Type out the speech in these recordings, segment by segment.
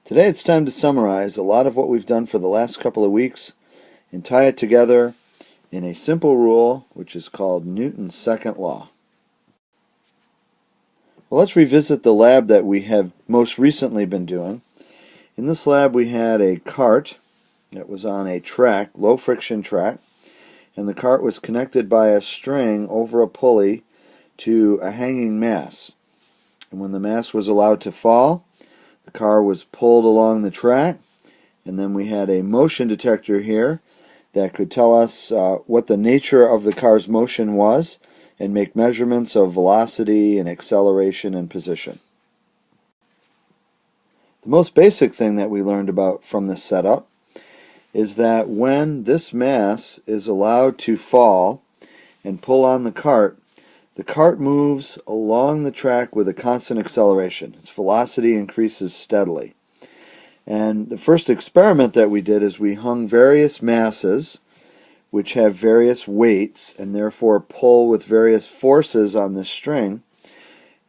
Today it's time to summarize a lot of what we've done for the last couple of weeks and tie it together in a simple rule which is called Newton's second law. Well, let's revisit the lab that we have most recently been doing. In this lab we had a cart that was on a track, low friction track, and the cart was connected by a string over a pulley to a hanging mass. And when the mass was allowed to fall, the car was pulled along the track, and then we had a motion detector here that could tell us what the nature of the car's motion was and make measurements of velocity and acceleration and position. The most basic thing that we learned about from this setup is that when this mass is allowed to fall and pull on the cart moves along the track with a constant acceleration. Its velocity increases steadily. And the first experiment that we did is we hung various masses which have various weights and therefore pull with various forces on this string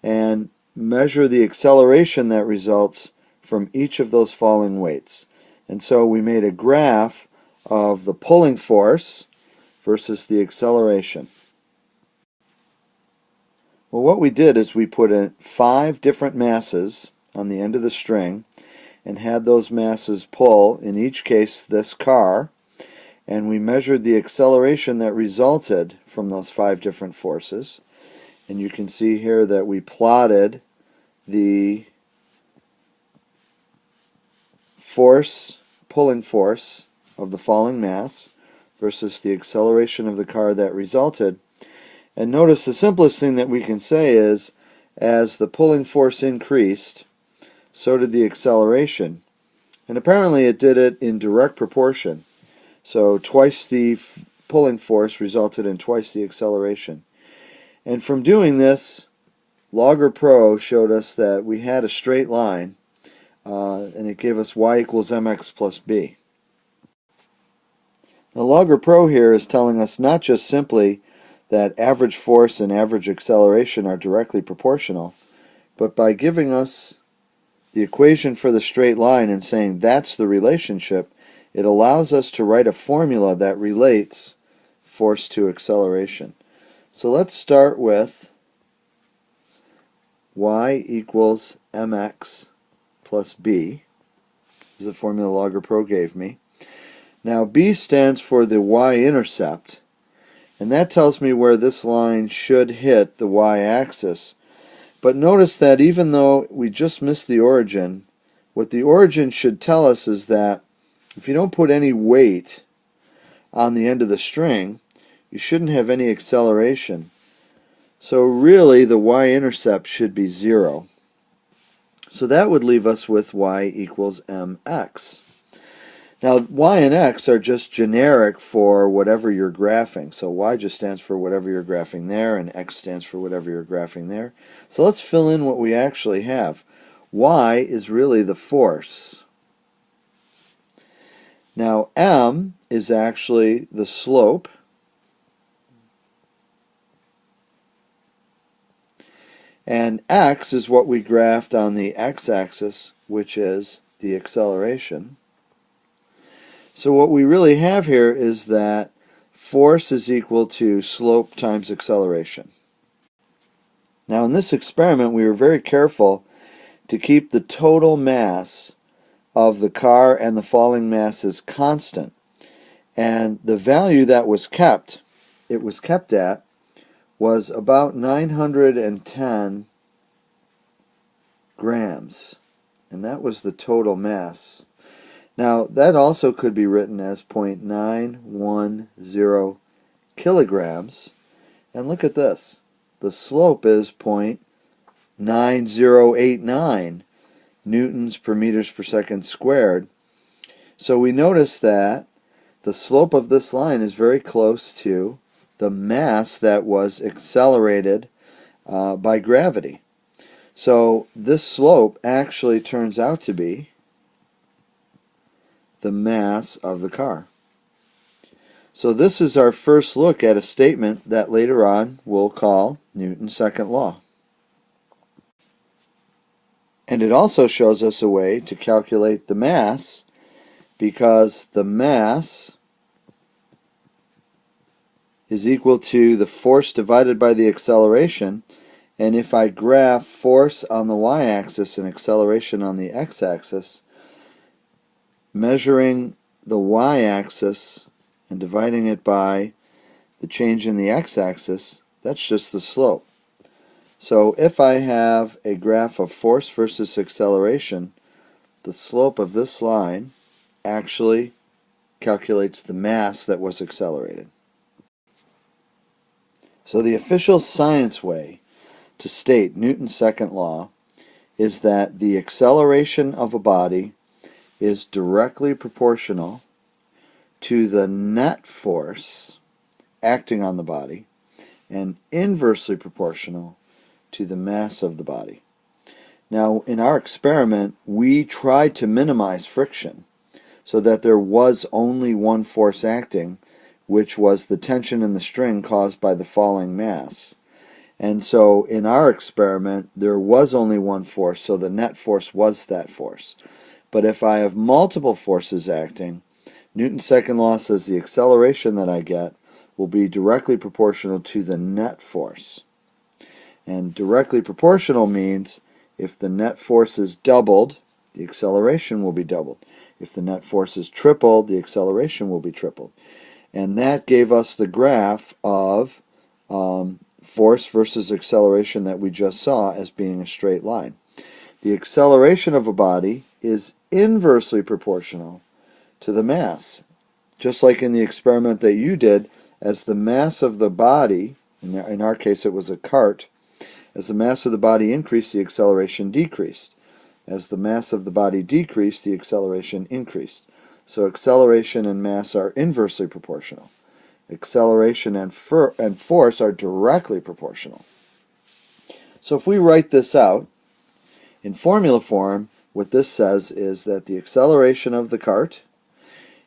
and measure the acceleration that results from each of those falling weights. And so we made a graph of the pulling force versus the acceleration. Well, what we did is we put in 5 different masses on the end of the string and had those masses pull, in each case, this car, and we measured the acceleration that resulted from those 5 different forces. And you can see here that we plotted the pulling force of the falling mass versus the acceleration of the car that resulted. And notice the simplest thing that we can say is, as the pulling force increased, so did the acceleration. And apparently it did it in direct proportion. So twice the pulling force resulted in twice the acceleration. And from doing this, Logger Pro showed us that we had a straight line, and it gave us y equals mx plus b. Now Logger Pro here is telling us not just simply that average force and average acceleration are directly proportional, but by giving us the equation for the straight line and saying that's the relationship, it allows us to write a formula that relates force to acceleration. So let's start with y equals mx plus b. This is the formula Logger Pro gave me. Now b stands for the y-intercept, and that tells me where this line should hit the y-axis. But notice that even though we just missed the origin, what the origin should tell us is that if you don't put any weight on the end of the string, you shouldn't have any acceleration. So really the y-intercept should be 0. So that would leave us with y equals mx. Now, y and x are just generic for whatever you're graphing. So y just stands for whatever you're graphing there, and x stands for whatever you're graphing there. So let's fill in what we actually have. Y is really the force. Now, m is actually the slope. And x is what we graphed on the x-axis, which is the acceleration. So what we really have here is that force is equal to slope times acceleration. Now in this experiment we were very careful to keep the total mass of the car and the falling masses constant. And the value that was kept at was about 910 grams. And that was the total mass. Now, that also could be written as 0.910 kilograms. And look at this. The slope is 0.9089 newtons per meters per second squared. So we notice that the slope of this line is very close to the mass that was accelerated by gravity. So this slope actually turns out to be the mass of the car. So this is our first look at a statement that later on we'll call Newton's second law. And it also shows us a way to calculate the mass, because the mass is equal to the force divided by the acceleration. And if I graph force on the y-axis and acceleration on the x-axis, measuring the y-axis and dividing it by the change in the x-axis, that's just the slope. So if I have a graph of force versus acceleration, the slope of this line actually calculates the mass that was accelerated. So the official science way to state Newton's second law is that the acceleration of a body is directly proportional to the net force acting on the body and inversely proportional to the mass of the body. Now, in our experiment, we tried to minimize friction so that there was only one force acting, which was the tension in the string caused by the falling mass. And so in our experiment, there was only one force, so the net force was that force. But if I have multiple forces acting, Newton's second law says the acceleration that I get will be directly proportional to the net force. And directly proportional means if the net force is doubled, the acceleration will be doubled. If the net force is tripled, the acceleration will be tripled. And that gave us the graph of force versus acceleration that we just saw as being a straight line. The acceleration of a body is inversely proportional to the mass. Just like in the experiment that you did, as the mass of the body, in our case it was a cart, as the mass of the body increased, the acceleration decreased. As the mass of the body decreased, the acceleration increased. So acceleration and mass are inversely proportional. Acceleration and force are directly proportional. So if we write this out in formula form, what this says is that the acceleration of the cart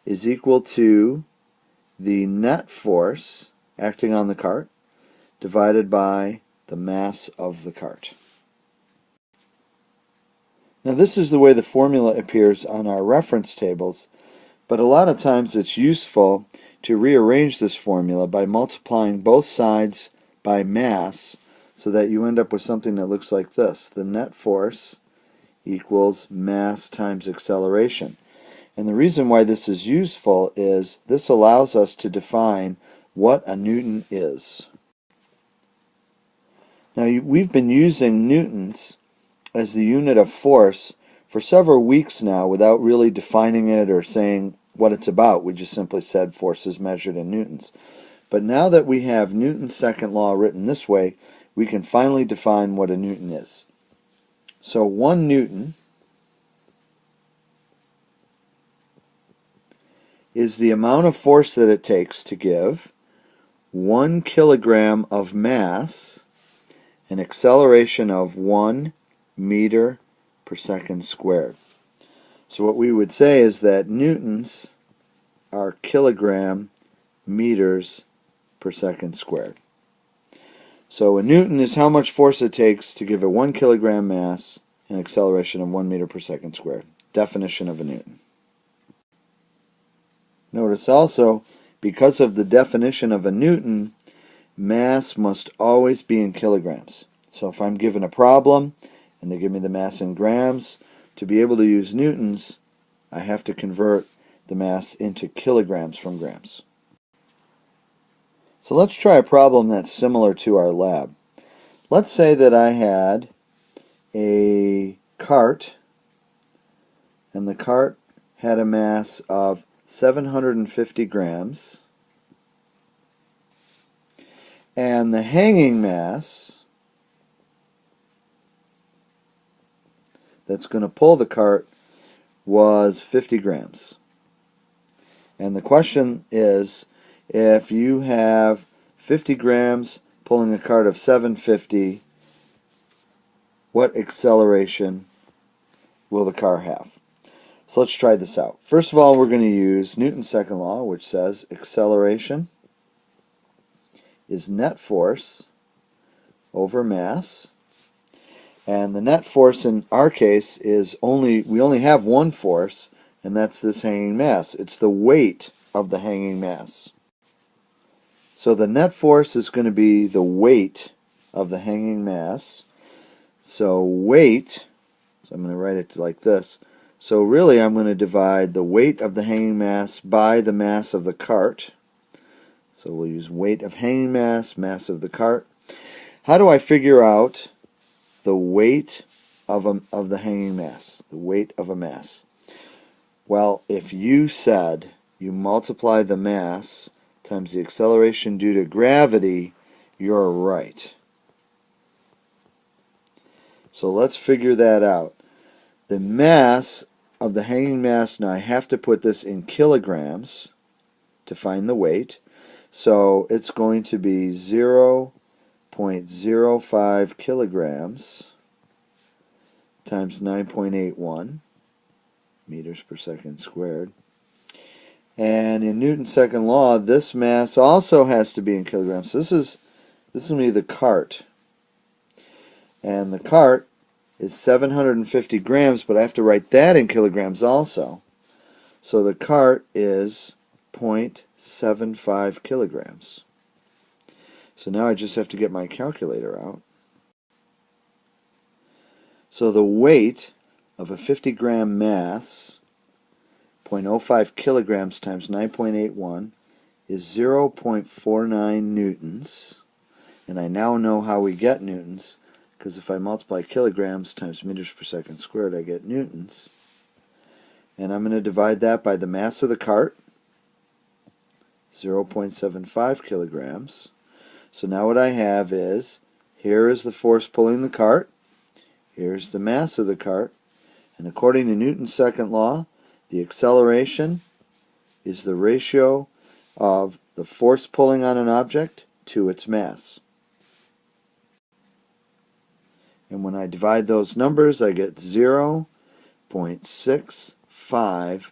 is equal to the net force acting on the cart divided by the mass of the cart. Now this is the way the formula appears on our reference tables, but a lot of times it's useful to rearrange this formula by multiplying both sides by mass so that you end up with something that looks like this. The net force equals mass times acceleration. And the reason why this is useful is this allows us to define what a Newton is. Now we've been using newtons as the unit of force for several weeks now without really defining it or saying what it's about. We just simply said force is measured in newtons. But now that we have Newton's second law written this way, we can finally define what a Newton is. So 1 Newton is the amount of force that it takes to give 1 kilogram of mass an acceleration of 1 meter per second squared. So what we would say is that newtons are kilogram meters per second squared. So a newton is how much force it takes to give a 1 kilogram mass an acceleration of 1 meter per second squared. Definition of a newton. Notice also, because of the definition of a newton, mass must always be in kilograms. So if I'm given a problem and they give me the mass in grams, to be able to use newtons, I have to convert the mass into kilograms from grams. So let's try a problem that's similar to our lab. Let's say that I had a cart, and the cart had a mass of 750 grams, and the hanging mass that's going to pull the cart was 50 grams. And the question is, if you have 50 grams pulling a cart of 750, what acceleration will the car have? So let's try this out. First of all, we're going to use Newton's second law, which says acceleration is net force over mass. And the net force in our case is we only have one force, and that's this hanging mass. It's the weight of the hanging mass. So the net force is going to be the weight of the hanging mass. So weight, so I'm going to write it like this. So really I'm going to divide the weight of the hanging mass by the mass of the cart. So we'll use weight of hanging mass, mass of the cart. How do I figure out the weight of the hanging mass, the weight of a mass? Well, if you said you multiply the mass times the acceleration due to gravity, you're right. So let's figure that out. The mass of the hanging mass, now I have to put this in kilograms to find the weight. So it's going to be 0.05 kilograms times 9.81 meters per second squared. And in Newton's second law, this mass also has to be in kilograms. So this is going to be the cart. And the cart is 750 grams, but I have to write that in kilograms also. So the cart is 0.75 kilograms. So now I just have to get my calculator out. So the weight of a 50-gram mass, 0.05 kilograms times 9.81, is 0.49 newtons. And I now know how we get newtons, because if I multiply kilograms times meters per second squared, I get newtons. And I'm going to divide that by the mass of the cart, 0.75 kilograms. So now what I have is, here is the force pulling the cart, here's the mass of the cart, and according to Newton's second law, the acceleration is the ratio of the force pulling on an object to its mass. And when I divide those numbers, I get 0.65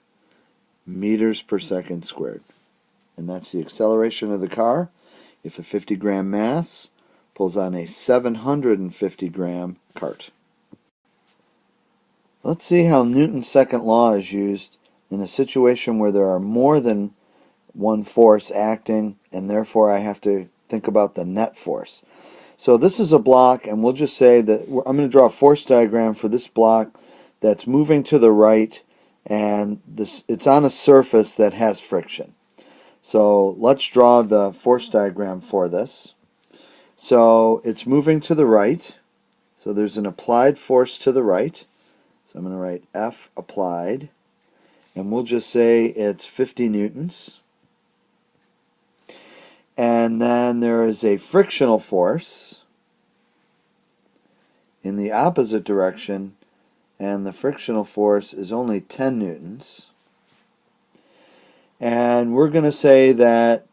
meters per second squared. And that's the acceleration of the car if a 50-gram mass pulls on a 750-gram cart. Let's see how Newton's second law is used in a situation where there are more than one force acting, and therefore I have to think about the net force. So this is a block, and we'll just say that I'm going to draw a force diagram for this block that's moving to the right, and it's on a surface that has friction. So let's draw the force diagram for this. So it's moving to the right, so there's an applied force to the right. So I'm going to write F applied, and we'll just say it's 50 newtons. And then there is a frictional force in the opposite direction, and the frictional force is only 10 newtons. And we're going to say that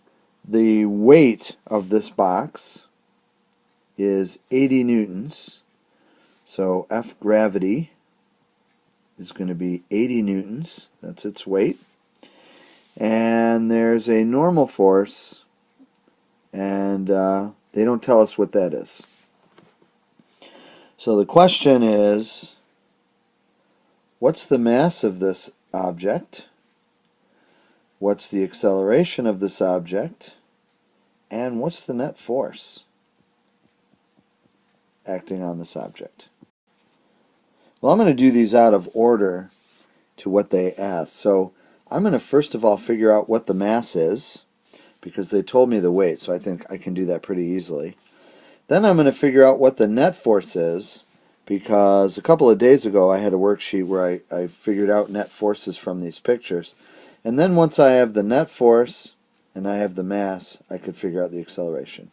the weight of this box is 80 newtons. So F gravity is going to be 80 newtons. That's its weight. And there's a normal force, and they don't tell us what that is. So the question is, what's the mass of this object? What's the acceleration of this object? And what's the net force acting on this object? Well, I'm going to do these out of order to what they ask. So I'm going to first of all figure out what the mass is, because they told me the weight, so I think I can do that pretty easily. Then I'm going to figure out what the net force is, because a couple of days ago I had a worksheet where I figured out net forces from these pictures. And then once I have the net force and I have the mass, I could figure out the acceleration.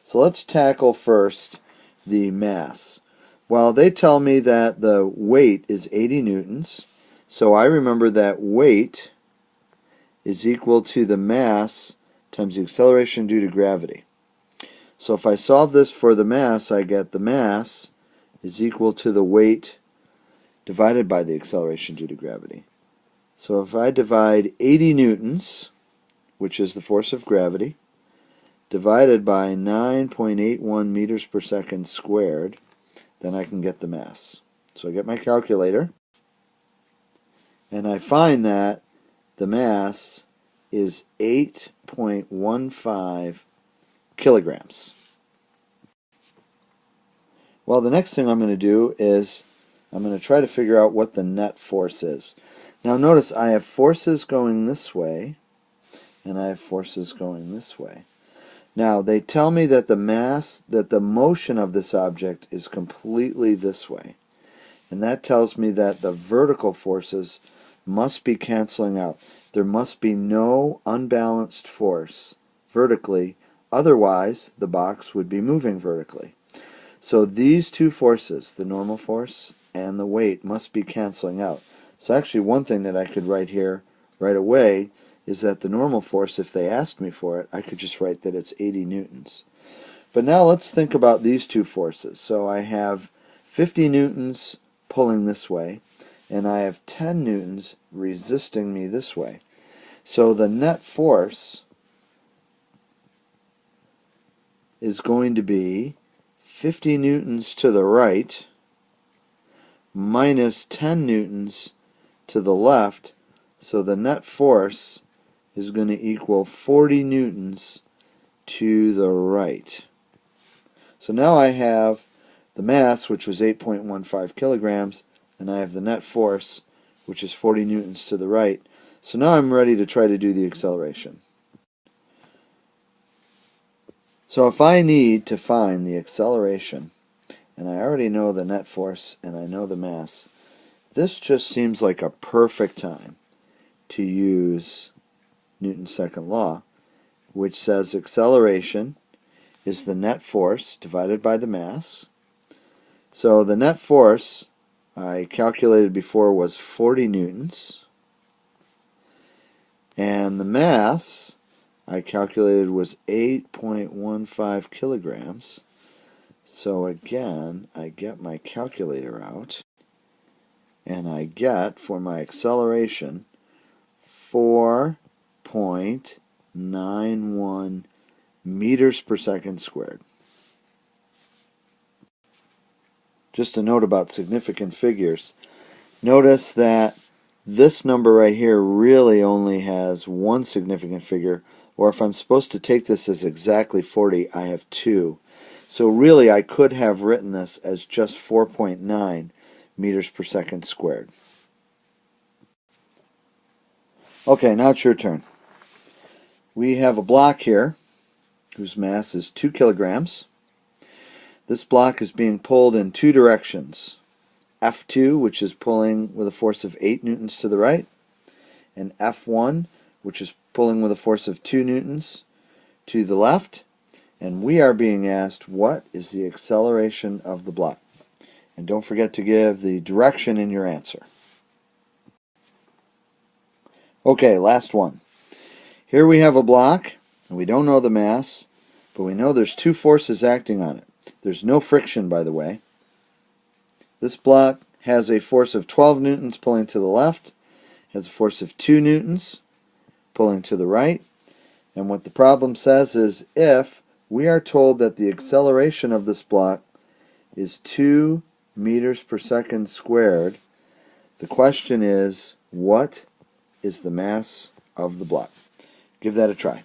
So let's tackle first the mass. Well, they tell me that the weight is 80 newtons, so I remember that weight is equal to the mass times the acceleration due to gravity. So if I solve this for the mass, I get the mass is equal to the weight divided by the acceleration due to gravity. So if I divide 80 newtons, which is the force of gravity, divided by 9.81 meters per second squared, then I can get the mass. So I get my calculator, and I find that the mass is 8.15 kilograms. Well, the next thing I'm going to do is I'm going to try to figure out what the net force is. Now notice I have forces going this way, and I have forces going this way. Now they tell me that the motion of this object is completely this way. And that tells me that the vertical forces must be canceling out. There must be no unbalanced force vertically, otherwise the box would be moving vertically. So these two forces, the normal force and the weight, must be canceling out. So actually one thing that I could write here right away is that the normal force, if they asked me for it, I could just write that it's 80 newtons. But now let's think about these two forces. So I have 50 newtons pulling this way, and I have 10 newtons resisting me this way. So the net force is going to be 50 newtons to the right minus 10 newtons to the left, so the net force is going to equal 40 newtons to the right. So now I have the mass, which was 8.15 kilograms, and I have the net force, which is 40 newtons to the right. So now I'm ready to try to do the acceleration. So if I need to find the acceleration, and I already know the net force and I know the mass, this just seems like a perfect time to use Newton's second law, which says acceleration is the net force divided by the mass. So the net force I calculated before was 40 newtons, and the mass I calculated was 8.15 kilograms. So again, I get my calculator out, and I get, for my acceleration, 4.91 meters per second squared. Just a note about significant figures. Notice that this number right here really only has one significant figure, or if I'm supposed to take this as exactly 40, I have two. So really I could have written this as just 4.9 meters per second squared. Okay, now it's your turn. We have a block here whose mass is 2 kilograms. This block is being pulled in two directions. F2, which is pulling with a force of 8 newtons to the right, and F1, which is pulling with a force of 2 newtons to the left. And we are being asked, what is the acceleration of the block? And don't forget to give the direction in your answer. Okay, last one. Here we have a block, and we don't know the mass, but we know there's two forces acting on it. There's no friction, by the way. This block has a force of 12 newtons pulling to the left, has a force of 2 newtons pulling to the right, and what the problem says is if we are told that the acceleration of this block is 2 meters per second squared, the question is, what is the mass of the block? Give that a try.